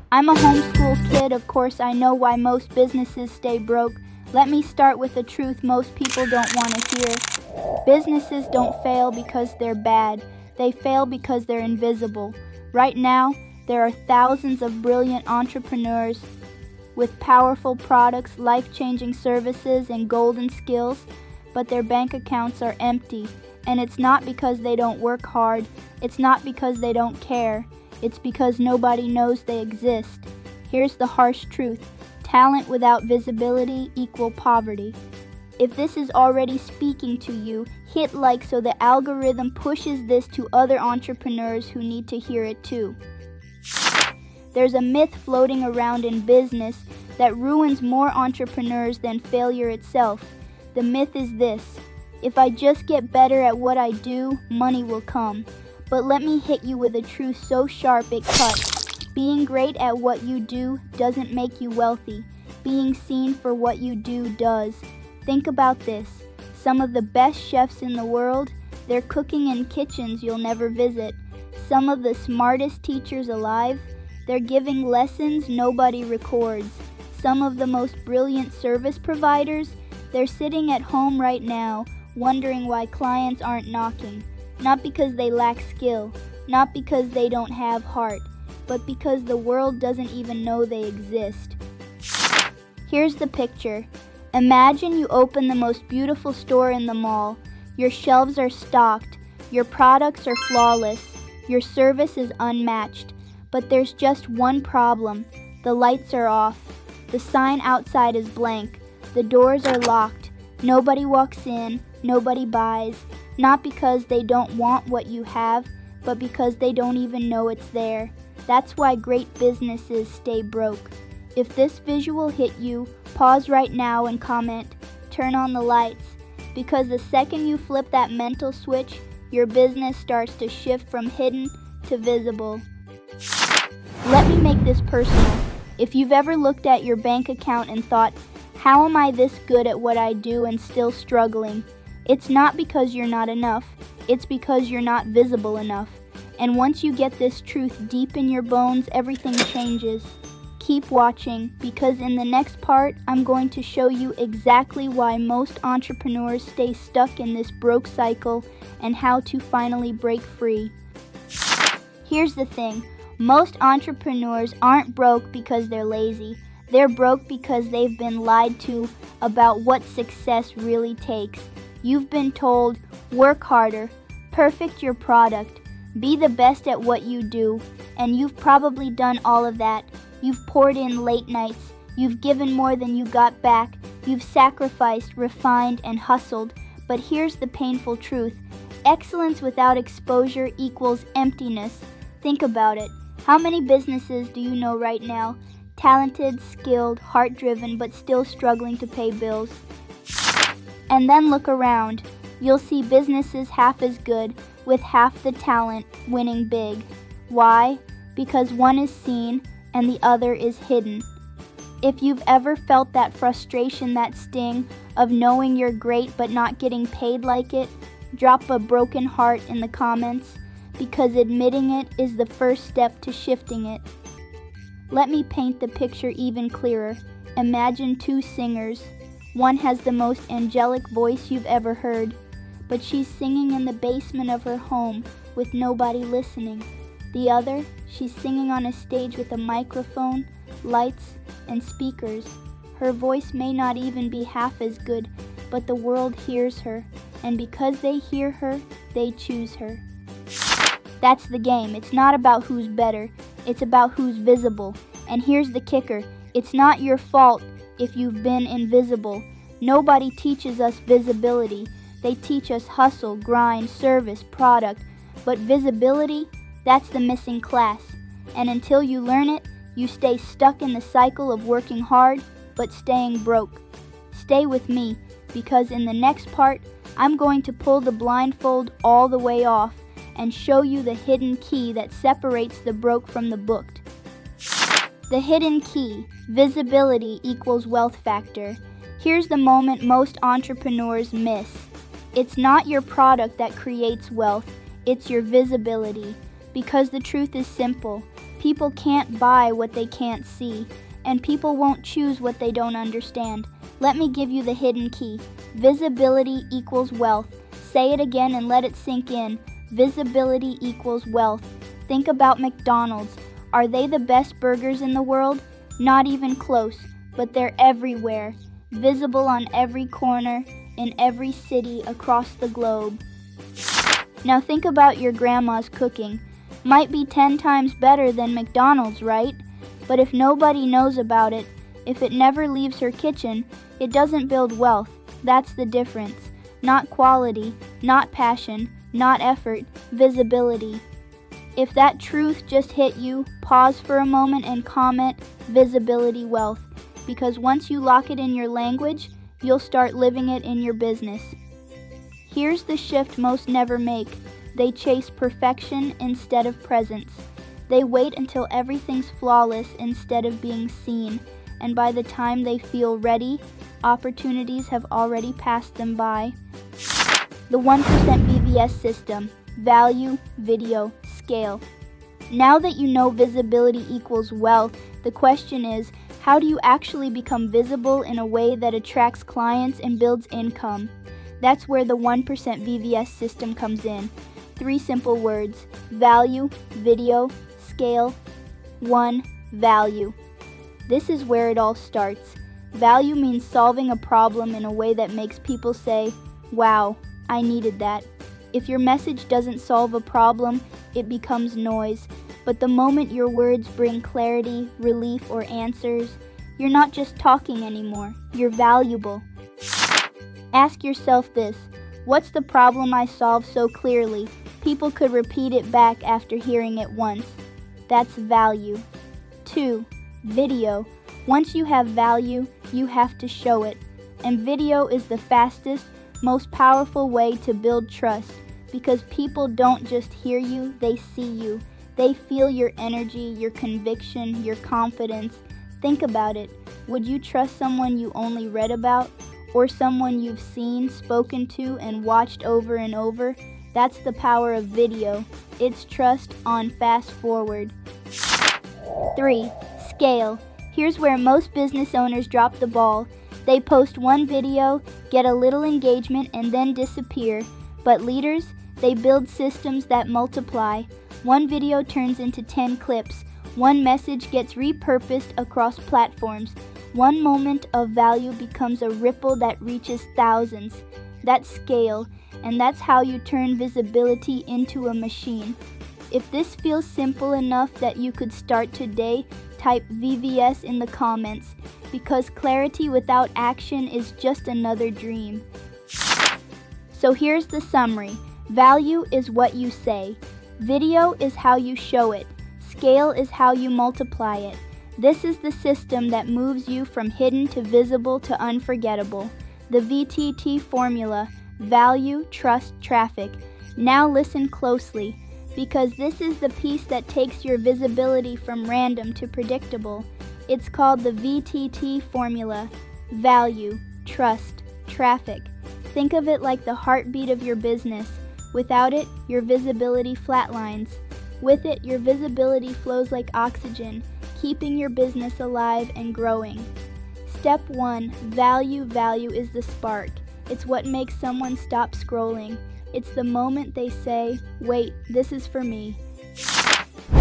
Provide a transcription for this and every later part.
I'm a homeschool kid, of course I know why most businesses stay broke. Let me start with a truth most people don't want to hear. Businesses don't fail because they're bad. They fail because they're invisible. Right now, there are thousands of brilliant entrepreneurs with powerful products, life-changing services, and golden skills, but their bank accounts are empty. And it's not because they don't work hard. It's not because they don't care. It's because nobody knows they exist. Here's the harsh truth. Talent without visibility equals poverty. If this is already speaking to you, hit like so the algorithm pushes this to other entrepreneurs who need to hear it too. There's a myth floating around in business that ruins more entrepreneurs than failure itself. The myth is this: if I just get better at what I do, money will come. But let me hit you with a truth so sharp it cuts. Being great at what you do doesn't make you wealthy. Being seen for what you do does. Think about this. Some of the best chefs in the world, they're cooking in kitchens you'll never visit. Some of the smartest teachers alive, they're giving lessons nobody records. Some of the most brilliant service providers, they're sitting at home right now, wondering why clients aren't knocking. Not because they lack skill, not because they don't have heart, but because the world doesn't even know they exist. Here's the picture. Imagine you open the most beautiful store in the mall. Your shelves are stocked, your products are flawless, your service is unmatched. But there's just one problem. The lights are off. The sign outside is blank. The doors are locked. Nobody walks in, nobody buys. Not because they don't want what you have, but because they don't even know it's there. That's why great businesses stay broke. If this visual hit you, pause right now and comment, turn on the lights. Because the second you flip that mental switch, your business starts to shift from hidden to visible. Let me make this personal. If you've ever looked at your bank account and thought, how am I this good at what I do and still struggling? It's not because you're not enough, it's because you're not visible enough. And once you get this truth deep in your bones, everything changes. Keep watching, because in the next part, I'm going to show you exactly why most entrepreneurs stay stuck in this broke cycle and how to finally break free. Here's the thing. Most entrepreneurs aren't broke because they're lazy. They're broke because they've been lied to about what success really takes. You've been told, work harder, perfect your product, be the best at what you do, and you've probably done all of that. You've poured in late nights, you've given more than you got back, you've sacrificed, refined, and hustled. But here's the painful truth. Excellence without exposure equals emptiness. Think about it. How many businesses do you know right now? Talented, skilled, heart-driven, but still struggling to pay bills. And then look around. You'll see businesses half as good, with half the talent, winning big. Why? Because one is seen and the other is hidden. If you've ever felt that frustration, that sting of knowing you're great but not getting paid like it, drop a broken heart in the comments, because admitting it is the first step to shifting it. Let me paint the picture even clearer. Imagine two singers. One has the most angelic voice you've ever heard, but she's singing in the basement of her home with nobody listening. The other, she's singing on a stage with a microphone, lights, and speakers. Her voice may not even be half as good, but the world hears her, and because they hear her, they choose her. That's the game. It's not about who's better, it's about who's visible. And here's the kicker. It's not your fault if you've been invisible. Nobody teaches us visibility. They teach us hustle, grind, service, product. But visibility, that's the missing class. And until you learn it, you stay stuck in the cycle of working hard, but staying broke. Stay with me, because in the next part, I'm going to pull the blindfold all the way off and show you the hidden key that separates the broke from the booked. The hidden key, visibility equals wealth factor. Here's the moment most entrepreneurs miss. It's not your product that creates wealth, it's your visibility. Because the truth is simple. People can't buy what they can't see, and people won't choose what they don't understand. Let me give you the hidden key. Visibility equals wealth. Say it again and let it sink in. Visibility equals wealth. Think about McDonald's. Are they the best burgers in the world? Not even close, but they're everywhere. Visible on every corner, in every city across the globe. Now think about your grandma's cooking. Might be 10 times better than McDonald's, right? But if nobody knows about it, if it never leaves her kitchen, it doesn't build wealth. That's the difference. Not quality, not passion, not effort, visibility. If that truth just hit you, pause for a moment and comment visibility wealth. Because once you lock it in your language, you'll start living it in your business. Here's the shift most never make. They chase perfection instead of presence. They wait until everything's flawless instead of being seen. And by the time they feel ready, opportunities have already passed them by. The 1% VVS system. Value, video, scale. Now that you know visibility equals wealth, the question is, how do you actually become visible in a way that attracts clients and builds income? That's where the 1% VVS system comes in. 3 simple words: value, video, scale. 1. Value. This is where it all starts. Value means solving a problem in a way that makes people say, "Wow, I needed that." If your message doesn't solve a problem, it becomes noise. But the moment your words bring clarity, relief, or answers, you're not just talking anymore. You're valuable. Ask yourself this: what's the problem I solve so clearly? People could repeat it back after hearing it once. That's value. 2. Video. Once you have value, you have to show it. And video is the fastest, most powerful way to build trust, because people don't just hear you, they see you. They feel your energy, your conviction, your confidence. Think about it. Would you trust someone you only read about, or someone you've seen, spoken to, and watched over and over? That's the power of video. It's trust on fast forward. 3. Scale. Here's where most business owners drop the ball. They post one video, get a little engagement, and then disappear. But leaders, they build systems that multiply. One video turns into 10 clips. One message gets repurposed across platforms. One moment of value becomes a ripple that reaches thousands. That's scale, and that's how you turn visibility into a machine. If this feels simple enough that you could start today, type VVS in the comments, because clarity without action is just another dream. So here's the summary. Value is what you say. Video is how you show it. Scale is how you multiply it. This is the system that moves you from hidden to visible to unforgettable. The VTT formula: value, trust, traffic. Now listen closely, because this is the piece that takes your visibility from random to predictable. It's called the VTT formula: value, trust, traffic. Think of it like the heartbeat of your business. Without it, your visibility flatlines. With it, your visibility flows like oxygen, keeping your business alive and growing. Step 1, value. Value is the spark. It's what makes someone stop scrolling. It's the moment they say, "Wait, this is for me."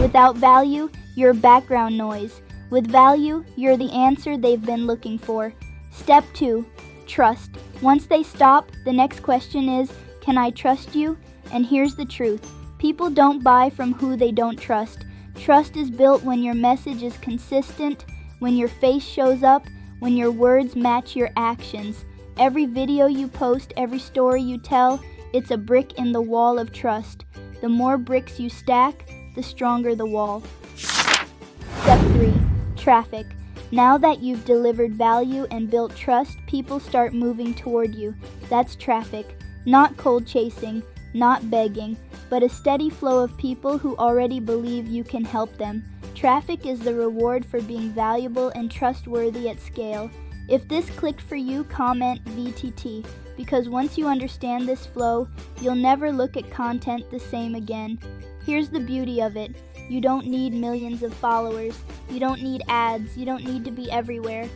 Without value, you're background noise. With value, you're the answer they've been looking for. Step 2, trust. Once they stop, the next question is, "Can I trust you?" And here's the truth. People don't buy from who they don't trust. Trust is built when your message is consistent, when your face shows up, when your words match your actions. Every video you post, every story you tell, it's a brick in the wall of trust. The more bricks you stack, the stronger the wall. Step 3, traffic. Now that you've delivered value and built trust, people start moving toward you. That's traffic. Not cold chasing, not begging, but a steady flow of people who already believe you can help them. Traffic is the reward for being valuable and trustworthy at scale. If this clicked for you, comment VTT, because once you understand this flow, you'll never look at content the same again. Here's the beauty of it. You don't need millions of followers. You don't need ads. You don't need to be everywhere.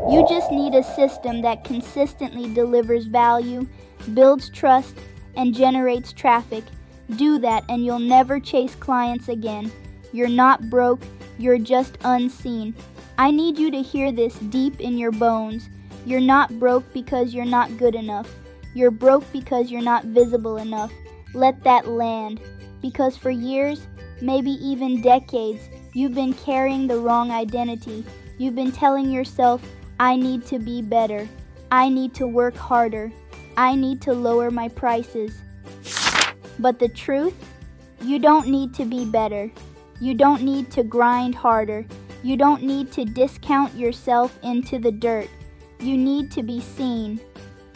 You just need a system that consistently delivers value, builds trust, and generates traffic. Do that and you'll never chase clients again. You're not broke, you're just unseen. I need you to hear this deep in your bones. You're not broke because you're not good enough. You're broke because you're not visible enough. Let that land. Because for years, maybe even decades, you've been carrying the wrong identity. You've been telling yourself, I need to be better. I need to work harder. I need to lower my prices. But the truth? You don't need to be better. You don't need to grind harder. You don't need to discount yourself into the dirt. You need to be seen.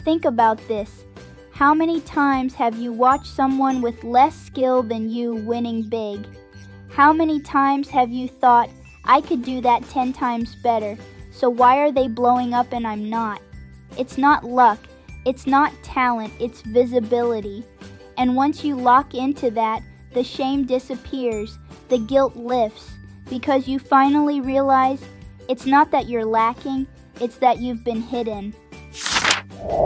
Think about this. How many times have you watched someone with less skill than you winning big? How many times have you thought, I could do that 10 times better, so why are they blowing up and I'm not? It's not luck. It's not talent. It's visibility. And once you lock into that, the shame disappears. The guilt lifts. Because you finally realize it's not that you're lacking, it's that you've been hidden.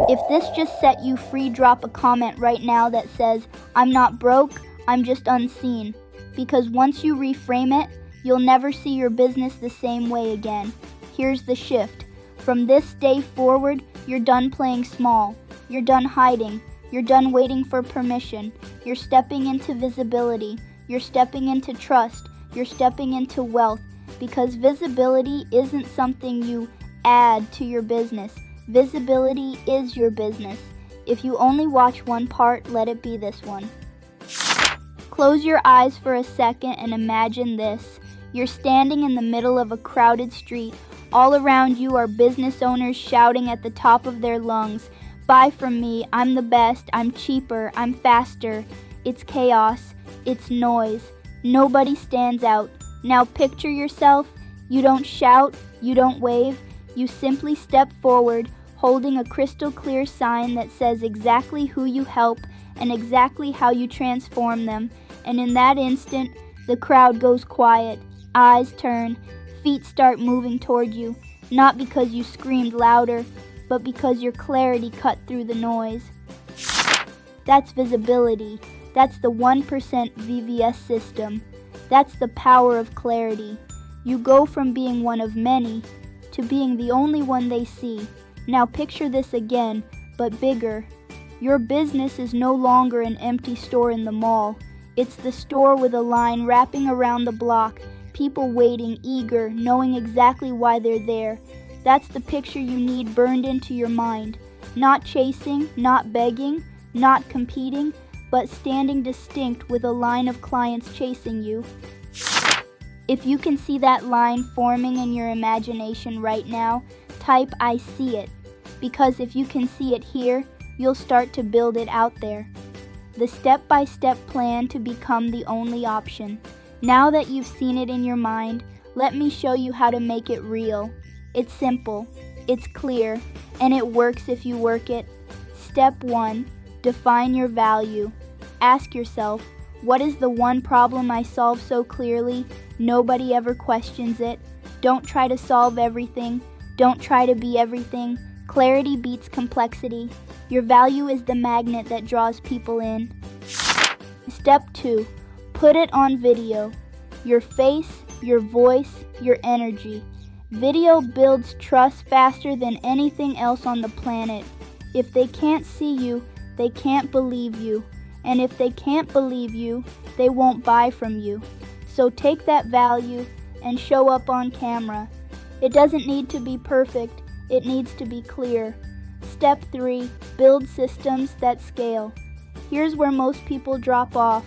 If this just set you free, drop a comment right now that says, I'm not broke, I'm just unseen. Because once you reframe it, you'll never see your business the same way again. Here's the shift. From this day forward, you're done playing small. You're done hiding. You're done waiting for permission. You're stepping into visibility. You're stepping into trust. You're stepping into wealth. Because visibility isn't something you add to your business. Visibility is your business. If you only watch one part, let it be this one. Close your eyes for a second and imagine this. You're standing in the middle of a crowded street. All around you are business owners shouting at the top of their lungs, buy from me, I'm the best, I'm cheaper, I'm faster. It's chaos, it's noise. Nobody stands out. Now picture yourself. You don't shout, you don't wave. You simply step forward, holding a crystal clear sign that says exactly who you help and exactly how you transform them. And in that instant, the crowd goes quiet, eyes turn, feet start moving toward you, not because you screamed louder, but because your clarity cut through the noise. That's visibility. That's the 1% VVS system. That's the power of clarity. You go from being one of many to being the only one they see. Now picture this again, but bigger. Your business is no longer an empty store in the mall. It's the store with a line wrapping around the block, people waiting, eager, knowing exactly why they're there. That's the picture you need burned into your mind. Not chasing, not begging, not competing, but standing distinct with a line of clients chasing you. If you can see that line forming in your imagination right now, type I see it. Because if you can see it here, you'll start to build it out there. The step-by-step plan to become the only option. Now that you've seen it in your mind, let me show you how to make it real. It's simple, it's clear, and it works if you work it. Step 1, define your value. Ask yourself, what is the one problem I solve so clearly? Nobody ever questions it. Don't try to solve everything. Don't try to be everything. Clarity beats complexity. Your value is the magnet that draws people in. Step 2, put it on video. Your face, your voice, your energy. Video builds trust faster than anything else on the planet. If they can't see you, they can't believe you. And if they can't believe you, they won't buy from you. So take that value and show up on camera. It doesn't need to be perfect, it needs to be clear. Step 3, build systems that scale. Here's where most people drop off.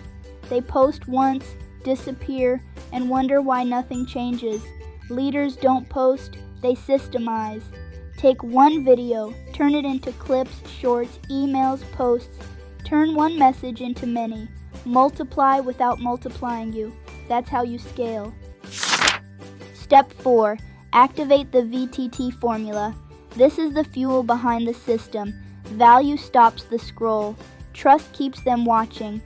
They post once, disappear, and wonder why nothing changes. Leaders don't post, they systemize. Take one video, turn it into clips, shorts, emails, posts. Turn one message into many. Multiply without multiplying you. That's how you scale. Step 4, activate the VTT formula. This is the fuel behind the system. Value stops the scroll. Trust keeps them watching.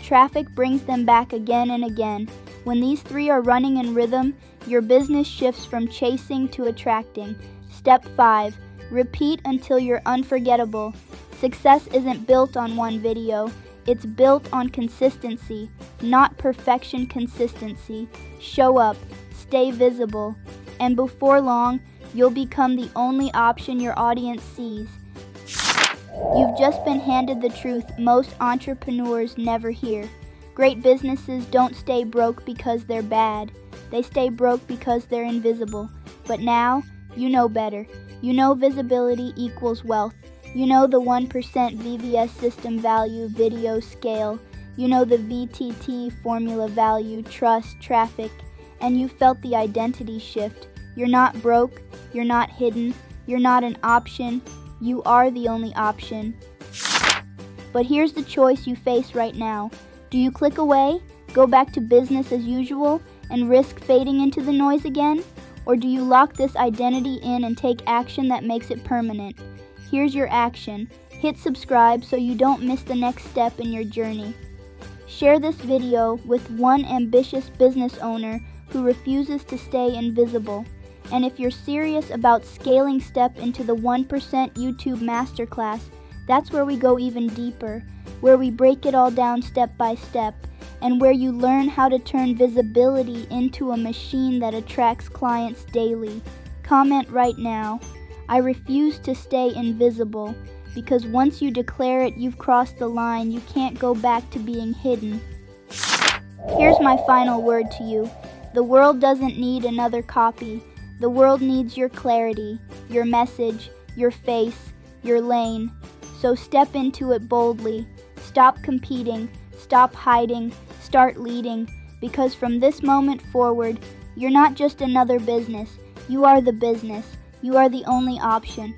traffic brings them back again and again. When these three are running in rhythm, your business shifts from chasing to attracting. Step 5. Repeat until you're unforgettable. Success isn't built on one video. It's built on consistency, not perfection consistency. Show up, stay visible, and before long, you'll become the only option your audience sees. You've just been handed the truth most entrepreneurs never hear. Great businesses don't stay broke because they're bad. They stay broke because they're invisible. But now, you know better. You know visibility equals wealth. You know the 1% VVS system value, video scale. You know the VTT formula value, trust, traffic. And you felt the identity shift. You're not broke. You're not hidden. You're not an option. You are the only option. But here's the choice you face right now. Do you click away, go back to business as usual, and risk fading into the noise again? Or do you lock this identity in and take action that makes it permanent? Here's your action. Hit subscribe so you don't miss the next step in your journey. Share this video with one ambitious business owner who refuses to stay invisible. And if you're serious about scaling, step into the 1% YouTube Masterclass. That's where we go even deeper, where we break it all down step by step, and where you learn how to turn visibility into a machine that attracts clients daily. Comment right now. I refuse to stay invisible, because once you declare it, you've crossed the line. You can't go back to being hidden. Here's my final word to you. The world doesn't need another copy. The world needs your clarity, your message, your face, your lane. So step into it boldly. Stop competing, stop hiding, start leading, because from this moment forward, you're not just another business. You are the business. You are the only option.